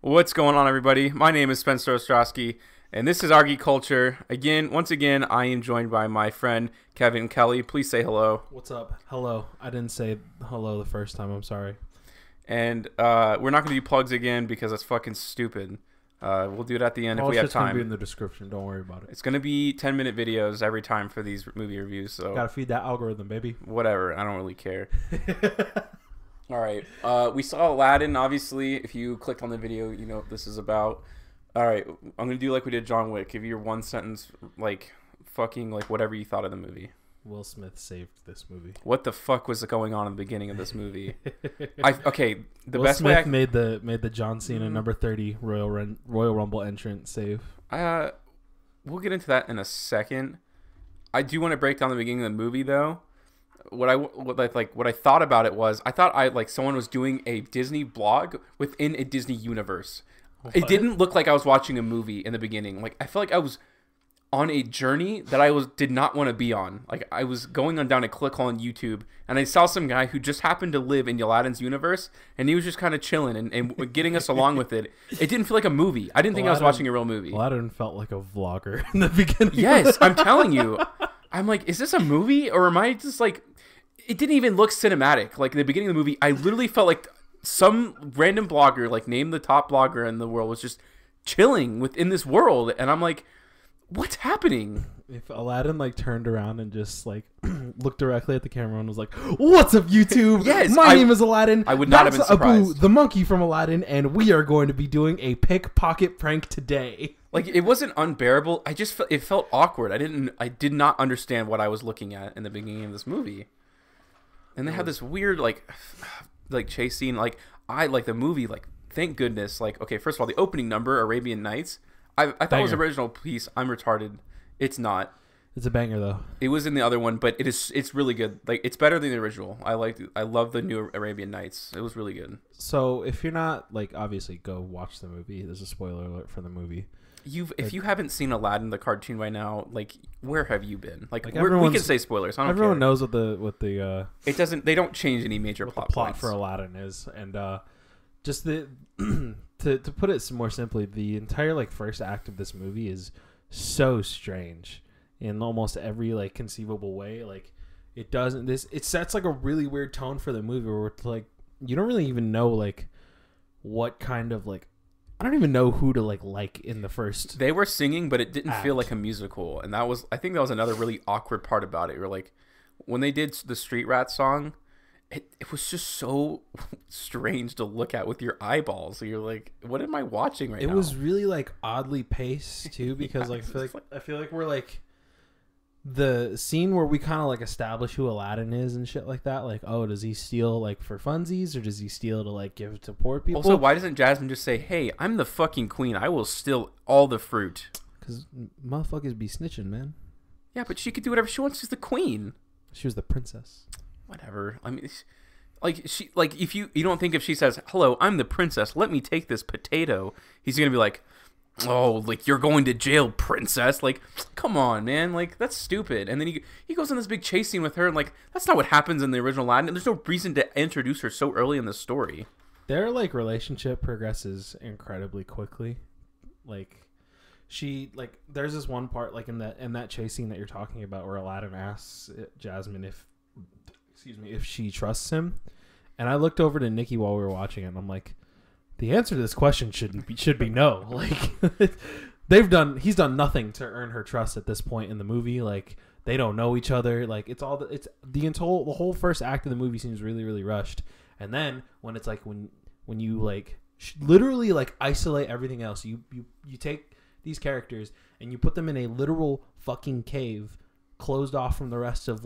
What's going on, everybody? My name is Spencer Ostrowski, and this is OurGeekCulture. Once again, I am joined by my friend Kevin Kelly. Please say hello. What's up? Hello. I didn't say hello the first time. I'm sorry. And we're not going to do plugs again because that's fucking stupid. We'll do it at the end if we have It's going to be time. in the description. Don't worry about it. It's going to be 10-minute videos every time for these movie reviews. So Gotta feed that algorithm, baby. whatever. I don't really care. All right. We saw Aladdin, obviously. If you clicked on the video, you know what this is about. All right. I'm going to do like we did John Wick. Give you your one sentence, whatever you thought of the movie. Will Smith saved this movie. What the fuck was going on in the beginning of this movie? Will best Smith way made the John Cena number 30 Royal Rumble entrant save. we'll get into that in a second. I do want to break down the beginning of the movie though. What I thought about it was I thought someone was doing a Disney blog within a Disney universe. What? It didn't look like I was watching a movie in the beginning. Like I felt like I was on a journey that I did not want to be on. Like I was going on down a click hole on YouTube, and I saw some guy who just happened to live in Aladdin's universe, and he was just kind of chilling and getting us along with it. It didn't feel like a movie. I didn't think I was watching a real movie. Aladdin felt like a vlogger in the beginning. Yes, I'm telling you. I'm like, is this a movie or am I just like? It didn't even look cinematic. Like in the beginning of the movie, I literally felt like some random blogger, like named the top blogger in the world, was just chilling within this world, and I'm like, what's happening? If Aladdin turned around and just looked directly at the camera and was like, "What's up, YouTube? Yes, my name is Aladdin. I would not have been surprised. Abu, the monkey from Aladdin, and we are going to be doing a pickpocket prank today." Like it wasn't unbearable. It felt awkward. I did not understand what I was looking at in the beginning of this movie. And they had this weird like chase scene. Like I like the movie. Like thank goodness. Like okay, first of all, the opening number, Arabian Nights. I thought it was an original piece. I'm retarded. It's not. It's a banger though. It was in the other one, but it's really good. Like it's better than the original. I love the new Arabian Nights. It was really good. So if you're not obviously go watch the movie. There's a spoiler alert for the movie. If you haven't seen Aladdin the cartoon by now, where have you been? We can say spoilers. I don't everyone care. knows what the it doesn't. They don't change any major plot points. For Aladdin is, and just the to put it more simply, the entire first act of this movie is so strange in almost every conceivable way. It sets a really weird tone for the movie where it's you don't really even know what kind of I don't even know who to like in the first. They were singing, but it didn't act. feel like a musical, and I think that was another really awkward part about it. You're when they did the Street Rat song, it was just so strange to look at with your eyeballs. So you're like, what am I watching right now? It was really oddly paced too, because I feel like we're the scene where we kind of establish who Aladdin is and shit like that. Oh, does he steal for funsies, or does he steal to give to poor people? Also, why doesn't Jasmine just say, "Hey, I'm the fucking queen. I will steal all the fruit"? Because motherfuckers be snitching, man. Yeah, but she could do whatever she wants. She's the queen. She was the princess. Whatever. I mean, if you don't think if she says, "Hello, I'm the princess. Let me take this potato," he's gonna be like, "Oh, you're going to jail, princess." Come on, man. That's stupid. And then he goes on this big chase scene with her, and that's not what happens in the original Aladdin. There's no reason to introduce her so early in the story. Their relationship progresses incredibly quickly. She there's this one part in that chase scene that you're talking about where Aladdin asks Jasmine if she trusts him, and I looked over to Nikki while we were watching it, and I'm like, the answer to this question should be no. He's done nothing to earn her trust at this point in the movie. They don't know each other. The whole first act of the movie seems really, really rushed. And then when it's when you literally isolate everything else, you take these characters and you put them in a literal fucking cave, closed off from the rest of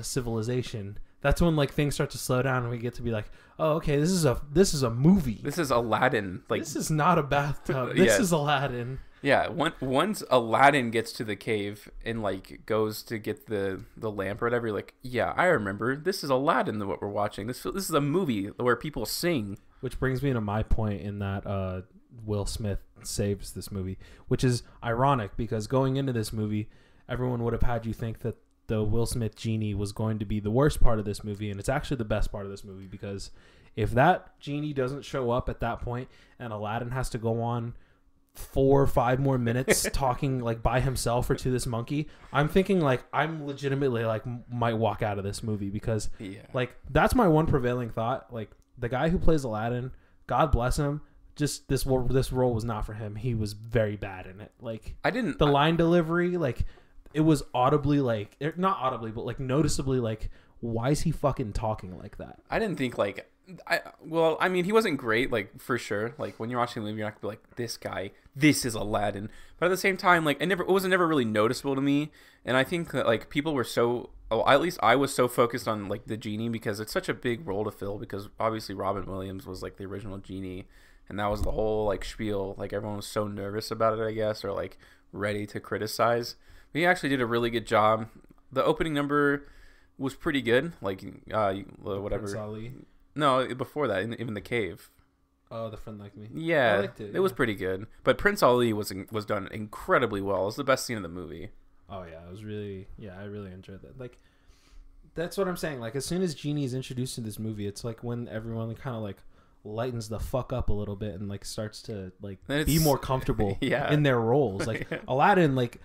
civilization. That's when things start to slow down and we get to be oh, okay, this is a movie. This is Aladdin. This is not a bathtub. This is Aladdin. Yeah, once Aladdin gets to the cave and goes to get the lamp or whatever, you're yeah, I remember. This is Aladdin what we're watching. This is a movie where people sing. Which brings me to my point in that Will Smith saves this movie, which is ironic because going into this movie, everyone would have had you think that the Will Smith genie was going to be the worst part of this movie, and it's actually the best part of this movie because if that genie doesn't show up at that point and Aladdin has to go on 4 or 5 more minutes talking like by himself or to this monkey, I'm thinking like I'm legitimately like might walk out of this movie because like that's my one prevailing thought. Like the guy who plays Aladdin, God bless him, just this role was not for him. He was very bad in it. Like line delivery, like it was audibly like not audibly but like noticeably like, why is he fucking talking like that? I didn't think like I mean, he wasn't great, like, for sure. Like, when you're watching the movie, you're not gonna be like, this guy, this is Aladdin. But at the same time, like, it was never really noticeable to me. And I think that, like, people were at least I was so focused on, like, the genie because it's such a big role to fill because obviously Robin Williams was, like, the original genie. And that was the whole, like, spiel. Like, everyone was so nervous about it, I guess, or, like, ready to criticize. But he actually did a really good job. The opening number was pretty good. Like, whatever. Prince Ali. No, before that, even the cave. Oh, The Friend Like Me. Yeah, I liked it. It was pretty good. But Prince Ali was done incredibly well. It was the best scene of the movie. Oh yeah, it was really. Yeah, I really enjoyed that. Like, that's what I'm saying. Like, as soon as Genie is introduced in this movie, it's like when everyone kind of like lightens the fuck up a little bit and like starts to like be more comfortable in their roles. Like Aladdin, like.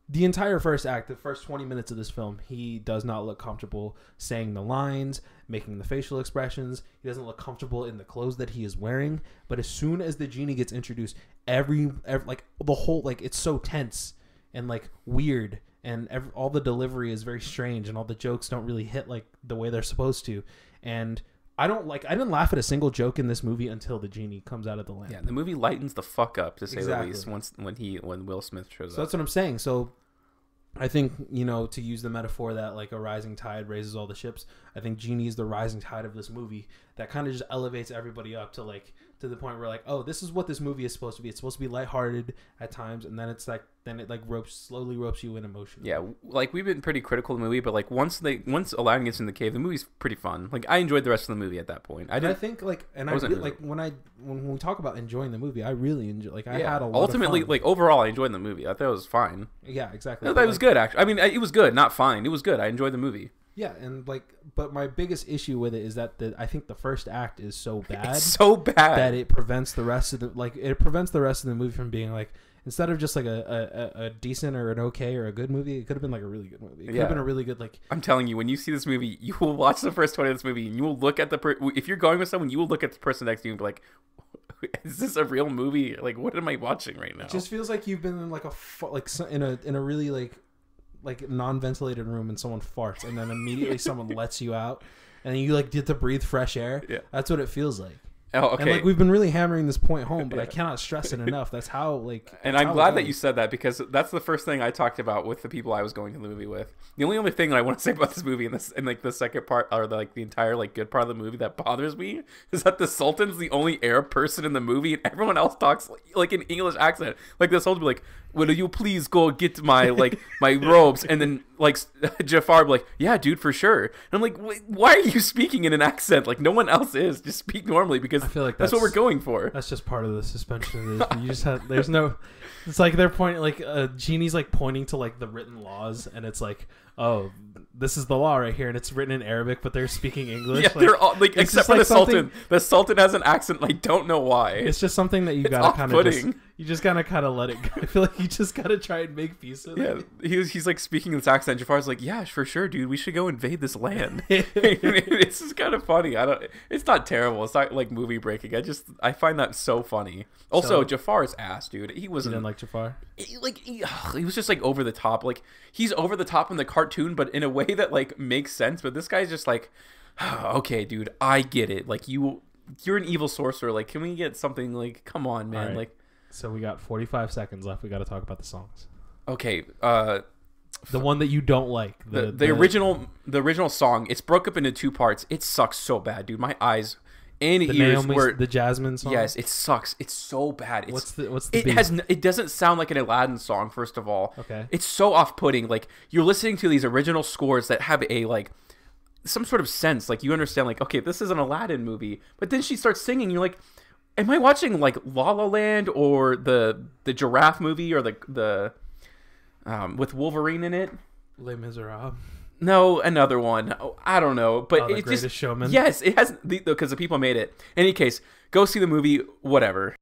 The entire first act, the first 20 minutes of this film, he does not look comfortable saying the lines, making the facial expressions. He doesn't look comfortable in the clothes that he is wearing. But as soon as the genie gets introduced, every like the whole like it's so tense and like weird, and all the delivery is very strange, and all the jokes don't really hit like the way they're supposed to. And I didn't laugh at a single joke in this movie until the genie comes out of the lamp. Yeah, the movie lightens the fuck up, to say the least, when Will Smith shows up. So that's what I'm saying. So I think, to use the metaphor that like a rising tide raises all the ships, I think Genie is the rising tide of this movie that kind of just elevates everybody up to the point where like, oh, this is what this movie is supposed to be. It's supposed to be lighthearted at times, and then it slowly ropes you in emotion. Yeah, like we've been pretty critical of the movie, but like once Aladdin gets in the cave, the movie's pretty fun. Like I enjoyed the rest of the movie at that point. When we talk about enjoying the movie, I really enjoy. Like I had a lot ultimately of fun. Like overall, I enjoyed the movie. I thought it was fine. Yeah, exactly. I thought it was good. Actually, I mean, it was good, not fine. It was good. I enjoyed the movie. Yeah, and but my biggest issue with it is that I think the first act is so bad, that it prevents the rest of the movie from being like, instead of just like a decent or an okay or a good movie, it could have been like a really good movie. It could have been a really good like. I'm telling you, when you see this movie, you will watch the first 20 of this movie, and you will look at if you're going with someone, you will look at the person next to you and be like, is this a real movie? Like, what am I watching right now? It just feels like you've been in like in a really like non-ventilated room and someone farts, and then immediately someone lets you out, and then you like get to breathe fresh air. Yeah, that's what it feels like. Oh, okay. And like we've been really hammering this point home, but I cannot stress it enough. That's how like. And I'm glad that you said that, because that's the first thing I talked about with the people I was going to the movie with. The only other thing that I want to say about this movie and like the second part, or the entire like good part of the movie that bothers me, is that the Sultan's the only Arab person in the movie, and everyone else talks like an English accent. Like the Sultan be like, "Will you please go get my my robes?" And then like Jafar be like, "Yeah, dude, for sure." And I'm like, "Why are you speaking in an accent? Like no one else is. Just speak normally," because I feel like that's what we're going for. That's just part of the suspension. You just have there's no. It's like they're pointing like Genie's like pointing to like the written laws, and it's like, oh, this is the law right here, and it's written in Arabic, but they're speaking English. Yeah, they're all like, except for the Sultan. The Sultan has an accent. I don't know why. It's just something that you gotta kind of just gotta let it go. I feel like you just gotta try and make peace with it. Yeah, he's like speaking this accent. Jafar's like, yeah, for sure, dude. We should go invade this land. It's just kind of funny. It's not terrible. It's not like movie breaking. I find that so funny. Also, Jafar's ass, dude. He wasn't. You didn't like Jafar? He was just like over the top. Like he's over the top in the cartoon, but in a way that like makes sense. But this guy's just like, okay, dude, I get it. Like you're an evil sorcerer. Like, can we get something? Like, come on, man. Right. Like, so we got 45 seconds left. We got to talk about the songs. Okay. The one that you don't like. The original song. It's broke up into 2 parts. It sucks so bad, dude. My eyes and ears were the Jasmine song. Yes, it sucks. It's so bad. What's the it doesn't sound like an Aladdin song. First of all, okay, it's so off-putting. Like you're listening to these original scores that have a like some sort of sense. Like you understand, like, okay, this is an Aladdin movie. But then she starts singing. You're like, am I watching like La La Land or the giraffe movie or the with Wolverine in it? Les Miserables. No, another one. Oh, I don't know, but The it Greatest just Showman. yes, it has because the people made it. In any case, go see the movie. Whatever.